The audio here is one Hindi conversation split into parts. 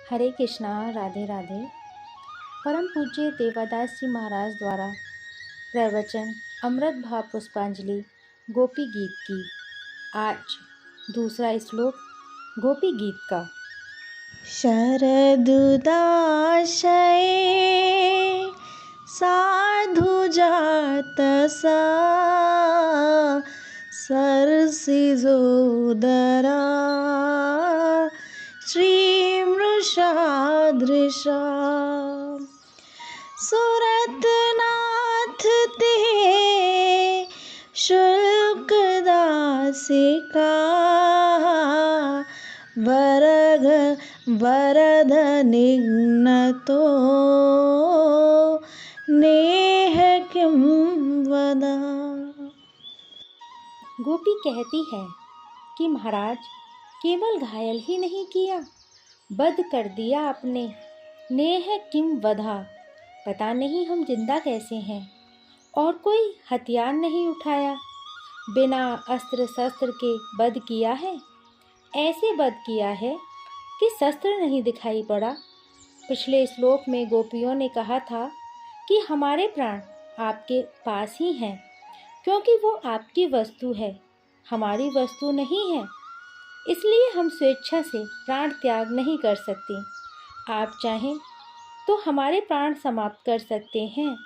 हरे कृष्णा। राधे राधे। परम पूज्य देवादास जी महाराज द्वारा प्रवचन अमृत भाव पुष्पांजलि गोपी गीत की आज दूसरा श्लोक गोपी गीत का। शरदुदाशये साधुजातसा सरसिजोदरा श्रीमृषादृशा सुरतनाथ ते शुल्कदासिका वरद निघ्नतो नेह किं वदा। गोपी कहती है कि महाराज केवल घायल ही नहीं किया, वध कर दिया आपने। नेह किम वधा, पता नहीं हम जिंदा कैसे हैं। और कोई हथियार नहीं उठाया, बिना अस्त्र शस्त्र के वध किया है। ऐसे वध किया है कि शस्त्र नहीं दिखाई पड़ा। पिछले श्लोक में गोपियों ने कहा था कि हमारे प्राण आपके पास ही हैं, क्योंकि वो आपकी वस्तु है, हमारी वस्तु नहीं है। इसलिए हम स्वेच्छा से प्राण त्याग नहीं कर सकते। आप चाहें तो हमारे प्राण समाप्त कर सकते हैं।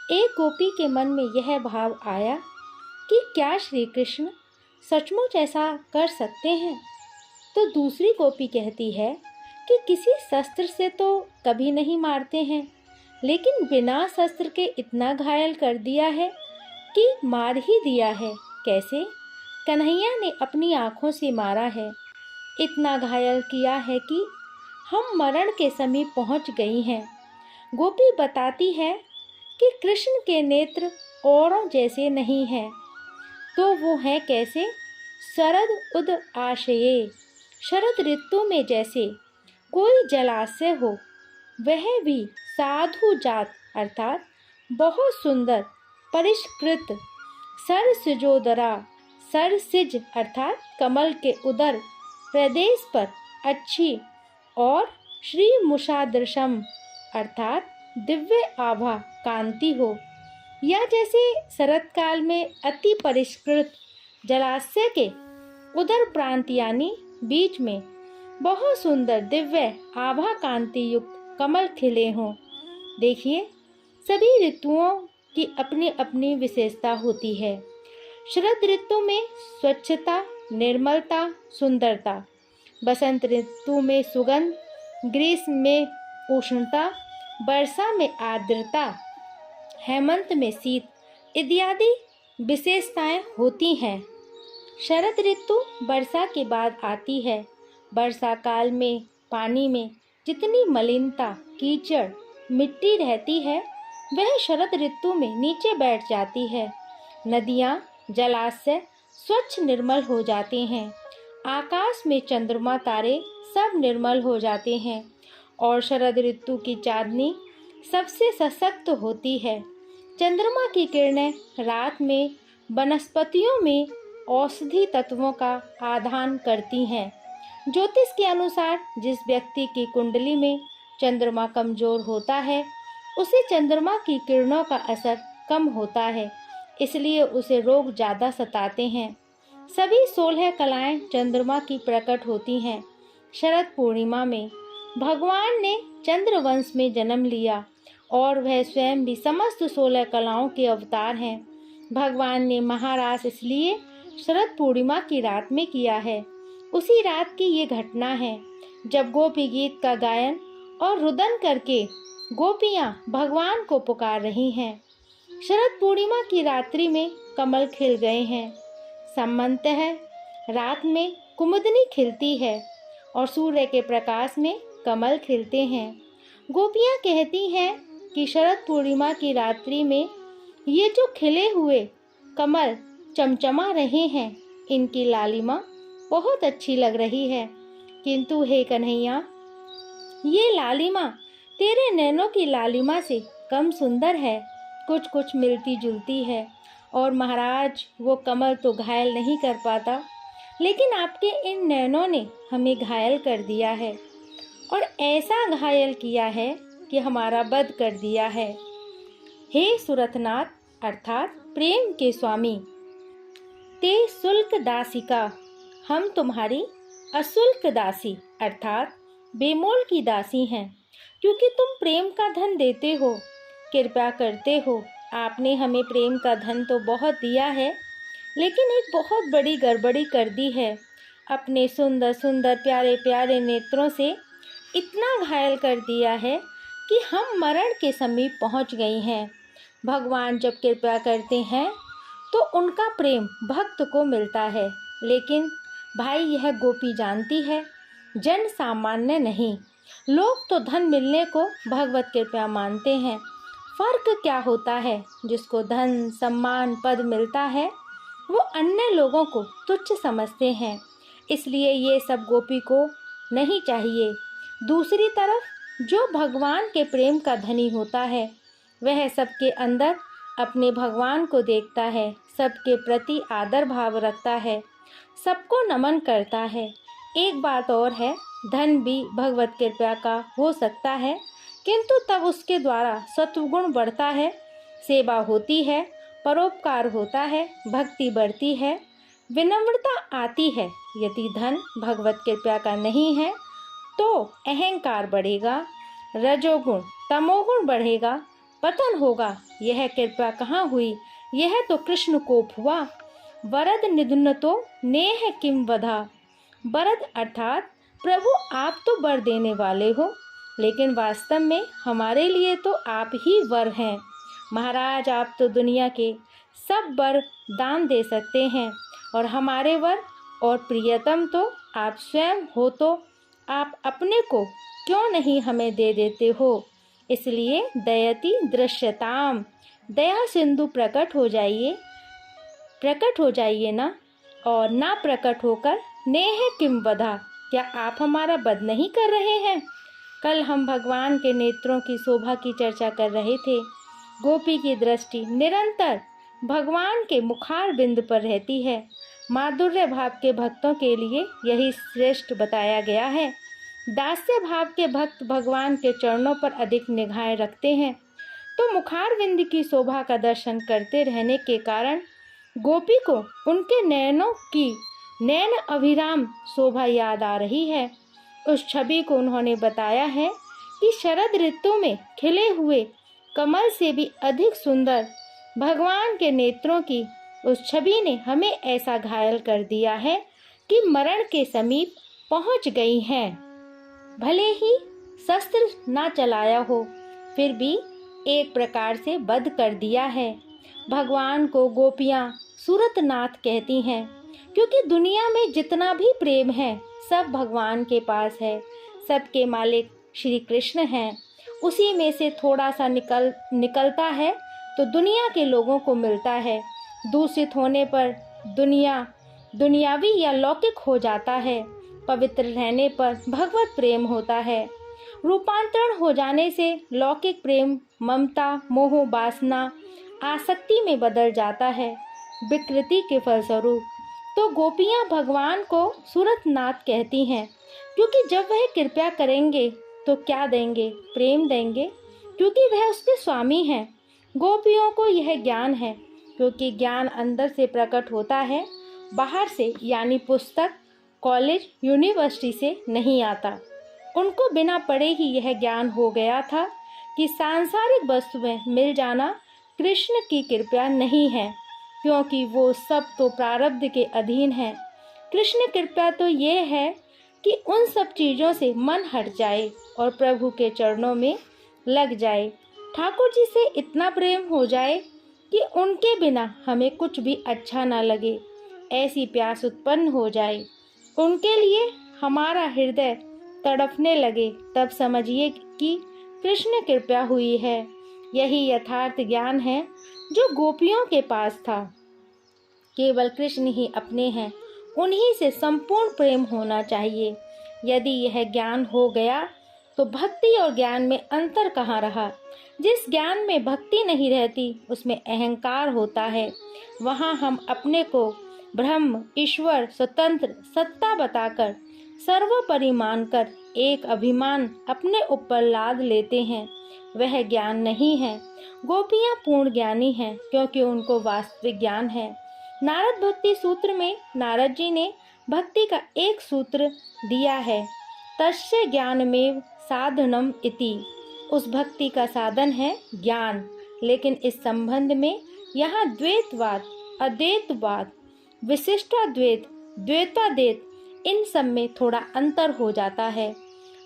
एक गोपी के मन में यह भाव आया कि क्या श्री कृष्ण सचमुच ऐसा कर सकते हैं। तो दूसरी गोपी कहती है कि किसी शस्त्र से तो कभी नहीं मारते हैं, लेकिन बिना शस्त्र के इतना घायल कर दिया है कि मार ही दिया है। कैसे? कन्हैया ने अपनी आँखों से मारा है, इतना घायल किया है कि हम मरण के समीप पहुँच गई हैं। गोपी बताती है कि कृष्ण के नेत्र औरों जैसे नहीं हैं, तो वो हैं कैसे? शरद उद आशये, शरद ऋतु में जैसे कोई जलाशय हो, वह भी साधु जात अर्थात बहुत सुंदर परिष्कृत। सरसिजोदरा, सरसिज अर्थात कमल के उदर प्रदेश पर अच्छी, और श्री मुषादृशम अर्थात दिव्य आभा कांति हो, या जैसे शरतकाल में अति परिष्कृत जलाशय के उदर प्रांत यानी बीच में बहुत सुंदर दिव्य आभा कांति युक्त कमल खिले हों। देखिए, सभी ऋतुओं की अपनी अपनी विशेषता होती है। शरद ऋतु में स्वच्छता, निर्मलता, सुंदरता, बसंत ऋतु में सुगंध, ग्रीष्म में उष्णता, वर्षा में आर्द्रता, हेमंत में शीत इत्यादि विशेषताएं होती हैं। शरद ऋतु वर्षा के बाद आती है। वर्षा काल में पानी में जितनी मलिनता, कीचड़, मिट्टी रहती है, वह शरद ऋतु में नीचे बैठ जाती है। नदियाँ, जलाशय स्वच्छ निर्मल हो जाते हैं। आकाश में चंद्रमा, तारे सब निर्मल हो जाते हैं। और शरद ऋतु की चांदनी सबसे सशक्त होती है। चंद्रमा की किरणें रात में वनस्पतियों में औषधि तत्वों का आदान करती हैं। ज्योतिष के अनुसार जिस व्यक्ति की कुंडली में चंद्रमा कमजोर होता है, उसे चंद्रमा की किरणों का असर कम होता है, इसलिए उसे रोग ज़्यादा सताते हैं। सभी 16 कलाएं चंद्रमा की प्रकट होती हैं। शरद पूर्णिमा में भगवान ने चंद्रवंश में जन्म लिया और वह स्वयं भी समस्त 16 कलाओं के अवतार हैं। भगवान ने महारास इसलिए शरद पूर्णिमा की रात में किया है। उसी रात की ये घटना है जब गोपी गीत का गायन और रुदन करके गोपियाँ भगवान को पुकार रही हैं। शरद पूर्णिमा की रात्रि में कमल खिल गए हैं। सामान्यतः रात में कुमुदनी खिलती है और सूर्य के प्रकाश में कमल खिलते हैं। गोपियाँ कहती हैं कि शरद पूर्णिमा की रात्रि में ये जो खिले हुए कमल चमचमा रहे हैं, इनकी लालिमा बहुत अच्छी लग रही है। किंतु हे कन्हैया, ये लालिमा तेरे नैनों की लालिमा से कम सुंदर है, कुछ कुछ मिलती जुलती है। और महाराज, वो कमल तो घायल नहीं कर पाता, लेकिन आपके इन नैनों ने हमें घायल कर दिया है। और ऐसा घायल किया है कि हमारा वध कर दिया है। हे सुरथनाथ अर्थात प्रेम के स्वामी, ते शुल्क दासिका, हम तुम्हारी अशुल्क दासी अर्थात बेमोल की दासी हैं, क्योंकि तुम प्रेम का धन देते हो, कृपा करते हो। आपने हमें प्रेम का धन तो बहुत दिया है, लेकिन एक बहुत बड़ी गड़बड़ी कर दी है। अपने सुंदर सुंदर प्यारे प्यारे नेत्रों से इतना घायल कर दिया है कि हम मरण के समीप पहुंच गई हैं। भगवान जब कृपा करते हैं तो उनका प्रेम भक्त को मिलता है, लेकिन भाई यह गोपी जानती है, जन सामान्य नहीं। लोग तो धन मिलने को भगवत कृपा मानते हैं। फर्क क्या होता है, जिसको धन सम्मान पद मिलता है वो अन्य लोगों को तुच्छ समझते हैं, इसलिए ये सब गोपी को नहीं चाहिए। दूसरी तरफ जो भगवान के प्रेम का धनी होता है वह सबके अंदर अपने भगवान को देखता है, सबके प्रति आदर भाव रखता है, सबको नमन करता है। एक बात और है, धन भी भगवत कृपा का हो सकता है, किंतु तब उसके द्वारा सत्वगुण बढ़ता है, सेवा होती है, परोपकार होता है, भक्ति बढ़ती है, विनम्रता आती है। यदि धन भगवत कृपा का नहीं है तो अहंकार बढ़ेगा, रजोगुण तमोगुण बढ़ेगा, पतन होगा। यह कृपा कहाँ हुई, यह तो कृष्ण कोप हुआ। वरद निधुन तो नेह किम वधा, वरद अर्थात प्रभु आप तो वर देने वाले हो, लेकिन वास्तव में हमारे लिए तो आप ही वर हैं। महाराज आप तो दुनिया के सब वर दान दे सकते हैं, और हमारे वर और प्रियतम तो आप स्वयं हो, तो आप अपने को क्यों नहीं हमें दे देते हो। इसलिए दयति दृश्यताम, दया सिंधु प्रकट हो जाइए ना, और ना प्रकट होकर नेह किम वधा, क्या आप हमारा वध नहीं कर रहे हैं। कल हम भगवान के नेत्रों की शोभा की चर्चा कर रहे थे। गोपी की दृष्टि निरंतर भगवान के मुखार बिंद पर रहती है। माधुर्य भाव के भक्तों के लिए यही श्रेष्ठ बताया गया है। दास्य भाव के भक्त भगवान के चरणों पर अधिक निगाहें रखते हैं, तो मुखार बिंद की शोभा का दर्शन करते रहने के कारण गोपी को उनके नयनों की नैन अभिराम शोभा याद आ रही है। उस छवि को उन्होंने बताया है कि शरद ऋतु में खिले हुए कमल से भी अधिक सुंदर भगवान के नेत्रों की उस छवि ने हमें ऐसा घायल कर दिया है कि मरण के समीप पहुंच गई हैं। भले ही शस्त्र ना चलाया हो, फिर भी एक प्रकार से वध कर दिया है। भगवान को गोपियाँ सूरतनाथ कहती हैं, क्योंकि दुनिया में जितना भी प्रेम है सब भगवान के पास है। सबके मालिक श्री कृष्ण हैं, उसी में से थोड़ा सा निकलता है तो दुनिया के लोगों को मिलता है। दूषित होने पर दुनियावी या लौकिक हो जाता है, पवित्र रहने पर भगवत प्रेम होता है। रूपांतरण हो जाने से लौकिक प्रेम ममता मोह वासना आसक्ति में बदल जाता है, विकृति के फलस्वरूप। तो गोपियाँ भगवान को सूरतनाथ कहती हैं, क्योंकि जब वह कृपा करेंगे तो क्या देंगे, प्रेम देंगे, क्योंकि वह उसके स्वामी हैं। गोपियों को यह ज्ञान है, क्योंकि ज्ञान अंदर से प्रकट होता है, बाहर से यानी पुस्तक कॉलेज यूनिवर्सिटी से नहीं आता। उनको बिना पढ़े ही यह ज्ञान हो गया था कि सांसारिक वस्तुएं मिल जाना कृष्ण की कृपा नहीं है, क्योंकि वो सब तो प्रारब्ध के अधीन है। कृष्ण कृपा तो ये है कि उन सब चीज़ों से मन हट जाए और प्रभु के चरणों में लग जाए। ठाकुर जी से इतना प्रेम हो जाए कि उनके बिना हमें कुछ भी अच्छा ना लगे, ऐसी प्यास उत्पन्न हो जाए, उनके लिए हमारा हृदय तड़पने लगे, तब समझिए कि कृष्ण कृपा हुई है। यही यथार्थ ज्ञान है जो गोपियों के पास था। केवल कृष्ण ही अपने हैं, उन्हीं से संपूर्ण प्रेम होना चाहिए। यदि यह ज्ञान हो गया तो भक्ति और ज्ञान में अंतर कहाँ रहा। जिस ज्ञान में भक्ति नहीं रहती उसमें अहंकार होता है। वहाँ हम अपने को ब्रह्म ईश्वर स्वतंत्र सत्ता बताकर सर्वोपरि मानकर एक अभिमान अपने ऊपर लाद लेते हैं, वह ज्ञान नहीं है। गोपियाँ पूर्ण ज्ञानी हैं क्योंकि उनको वास्तविक ज्ञान है। नारद भक्ति सूत्र में नारद जी ने भक्ति का एक सूत्र दिया है, तस्य ज्ञानमेव साधनम इति। उस भक्ति का साधन है ज्ञान। लेकिन इस संबंध में यहाँ द्वैतवाद, अद्वैतवाद, विशिष्टाद्वैत, द्वैताद्वैत, इन सब में थोड़ा अंतर हो जाता है।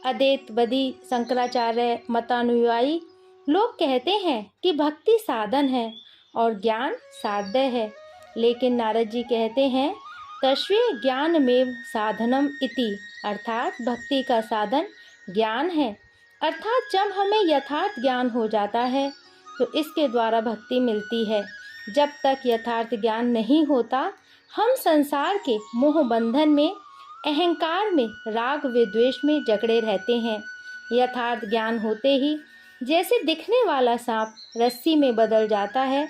अद्वैतवादी शंकराचार्य मतानुयायी लोग कहते हैं कि भक्ति साधन है और ज्ञान साध्य है, लेकिन नारद जी कहते हैं तस्वे ज्ञानमेव साधनम इति, अर्थात भक्ति का साधन ज्ञान है। अर्थात जब हमें यथार्थ ज्ञान हो जाता है तो इसके द्वारा भक्ति मिलती है। जब तक यथार्थ ज्ञान नहीं होता, हम संसार के मोह बंधन में, अहंकार में, राग व द्वेष में जकड़े रहते हैं। यथार्थ ज्ञान होते ही जैसे दिखने वाला सांप रस्सी में बदल जाता है,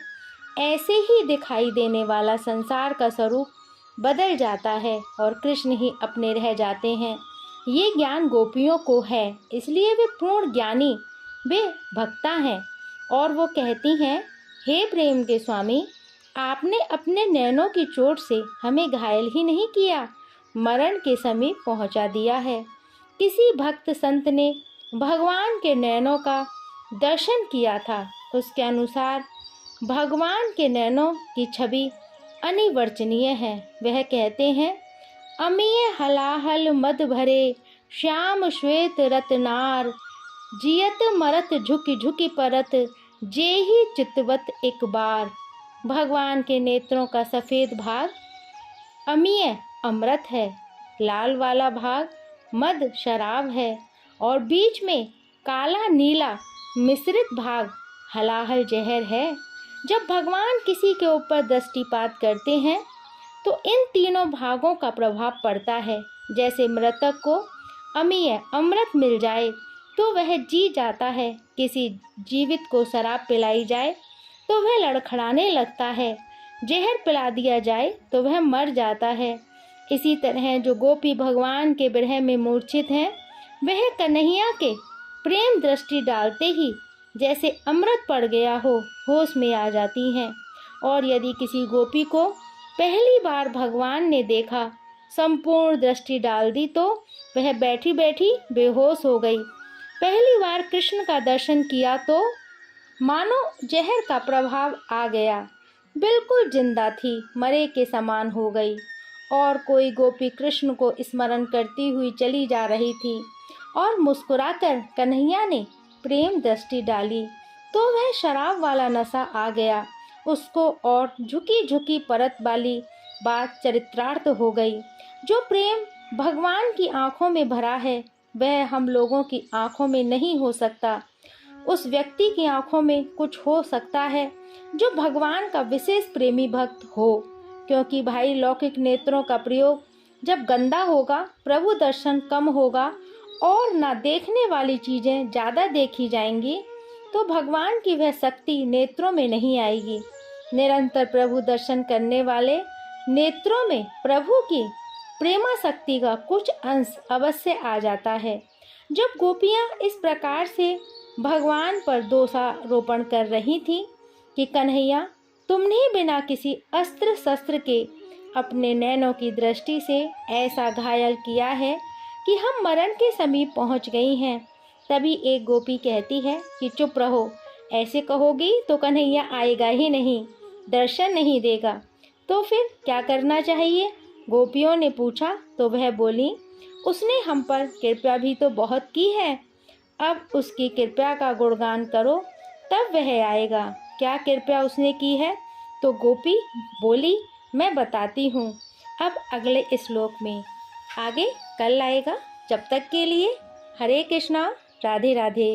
ऐसे ही दिखाई देने वाला संसार का स्वरूप बदल जाता है और कृष्ण ही अपने रह जाते हैं। ये ज्ञान गोपियों को है, इसलिए वे पूर्ण ज्ञानी, वे भक्ता हैं। और वो कहती हैं, हे प्रेम के स्वामी, आपने अपने नैनों की चोट से हमें घायल ही नहीं किया, मरण के समीप पहुंचा दिया है। किसी भक्त संत ने भगवान के नैनों का दर्शन किया था, उसके अनुसार भगवान के नैनों की छवि अनिवर्चनीय है। वह कहते हैं, अमीय हलाहल मद भरे श्याम श्वेत रतनार, जियत मरत झुकी झुकी परत, जेहि चितवत एक बार। भगवान के नेत्रों का सफ़ेद भाग अमीय अमृत है, लाल वाला भाग मद शराब है और बीच में काला नीला मिश्रित भाग हलाहल जहर है। जब भगवान किसी के ऊपर दृष्टिपात करते हैं तो इन तीनों भागों का प्रभाव पड़ता है। जैसे मृतक को अमीय अमृत मिल जाए तो वह जी जाता है, किसी जीवित को शराब पिलाई जाए तो वह लड़खड़ाने लगता है, जहर पिला दिया जाए तो वह मर जाता है। इसी तरह जो गोपी भगवान के विरह में मूर्छित हैं, वह कन्हैया के प्रेम दृष्टि डालते ही जैसे अमृत पड़ गया हो, होश में आ जाती हैं। और यदि किसी गोपी को पहली बार भगवान ने देखा, संपूर्ण दृष्टि डाल दी, तो वह बैठी बैठी बेहोश हो गई। पहली बार कृष्ण का दर्शन किया तो मानो जहर का प्रभाव आ गया, बिल्कुल जिंदा थी, मरे के समान हो गई। और कोई गोपी कृष्ण को स्मरण करती हुई चली जा रही थी और मुस्कुराकर कन्हैया ने प्रेम दृष्टि डाली तो वह शराब वाला नशा आ गया उसको, और झुकी झुकी परत वाली बात चरितार्थ हो गई। जो प्रेम भगवान की आंखों में भरा है, वह हम लोगों की आंखों में नहीं हो सकता। उस व्यक्ति की आंखों में कुछ हो सकता है जो भगवान का विशेष प्रेमी भक्त हो, क्योंकि भाई लौकिक नेत्रों का प्रयोग जब गंदा होगा, प्रभु दर्शन कम होगा और ना देखने वाली चीज़ें ज़्यादा देखी जाएंगी, तो भगवान की वह शक्ति नेत्रों में नहीं आएगी। निरंतर प्रभु दर्शन करने वाले नेत्रों में प्रभु की प्रेमा शक्ति का कुछ अंश अवश्य आ जाता है। जब गोपियाँ इस प्रकार से भगवान पर दोषारोपण कर रही थी कि कन्हैया, तुमने बिना किसी अस्त्र शस्त्र के अपने नैनों की दृष्टि से ऐसा घायल किया है कि हम मरण के समीप पहुंच गई हैं, तभी एक गोपी कहती है कि चुप रहो, ऐसे कहोगी तो कन्हैया आएगा ही नहीं, दर्शन नहीं देगा। तो फिर क्या करना चाहिए? गोपियों ने पूछा तो वह बोली, उसने हम पर कृपा भी तो बहुत की है, अब उसकी कृपा का गुणगान करो तब वह आएगा। क्या कृपा उसने की है? तो गोपी बोली, मैं बताती हूँ अब अगले श्लोक में, आगे कल आएगा। जब तक के लिए हरे कृष्णा, राधे राधे।